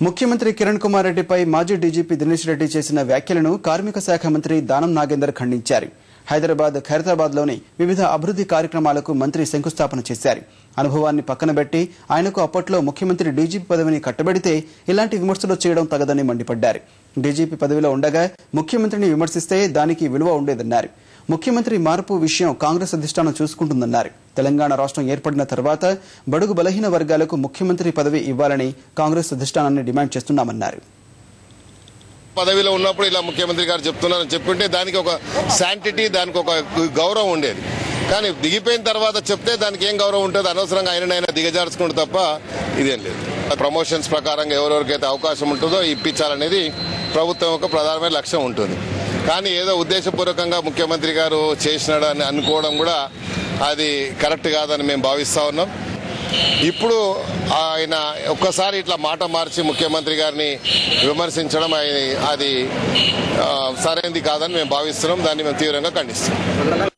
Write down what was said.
ముఖ్యమంత్రి కిరణ్ కుమార్ రెడ్డిపై మాజీ డీజీపీ దినేష్ రెడ్డి చేసిన వ్యాఖ్యలను కార్మిక శాఖ మంత్రి దానం నాగేందర్ ఖండించారు. హైదరాబాద్, ఖైరతాబాద్లోని వివిధ అభివృద్ధి కార్యక్రమాలకు మంత్రి శంకుస్థాపన చేశారు. అనుభవాన్ని పక్కనబెట్టి ఆయనకు అప్పట్లో ముఖ్యమంత్రి డీజీపీ పదవిని కట్టబెడితే ఇలాంటి విమర్శలు చేయడం తగదని మండిపడ్డారు. డీజీపీ పదవిలో ఉండగా ముఖ్యమంత్రిని విమర్శిస్తే దానికి విలువ ఉండేదన్నారు. ముఖ్యమంత్రి మార్పు విషయం కాంగ్రెస్ అధిష్టానం చూసుకుంటుందన్నారు. తెలంగాణ రాష్ట్రం ఏర్పడిన తర్వాత బడుగు బలహీన వర్గాలకు ముఖ్యమంత్రి పదవి ఇవ్వాలని కాంగ్రెస్ అధిష్టానాన్ని డిమాండ్ చేస్తున్నామన్నారు. పదవిలో ఉన్నప్పుడు ఇలా ముఖ్యమంత్రి గారు చెప్తున్నారని చెప్పుకుంటే దానికి ఒక శాంటిటీ, దానికి ఒక గౌరవం ఉండేది. కానీ దిగిపోయిన తర్వాత చెప్తే దానికి ఏం గౌరవం ఉంటుంది? అనవసరంగా ఆయన దిగజార్చుకుంటే తప్ప ఇదేం లేదు. ప్రమోషన్స్ ప్రకారంగా ఎవరెవరికైతే అవకాశం ఉంటుందో ఇప్పించాలనేది ప్రభుత్వం యొక్క ప్రధానమైన లక్ష్యం ఉంటుంది. కానీ ఏదో ఉద్దేశపూర్వకంగా ముఖ్యమంత్రి గారు చేసినాడని అనుకోవడం కూడా అది కరెక్ట్ కాదని మేము భావిస్తా ఉన్నాం. ఇప్పుడు ఆయన ఒక్కసారి ఇట్లా మాట మార్చి ముఖ్యమంత్రి గారిని విమర్శించడం అది సరైనది కాదని మేము భావిస్తున్నాం. దాన్ని మేము తీవ్రంగా ఖండిస్తున్నాం.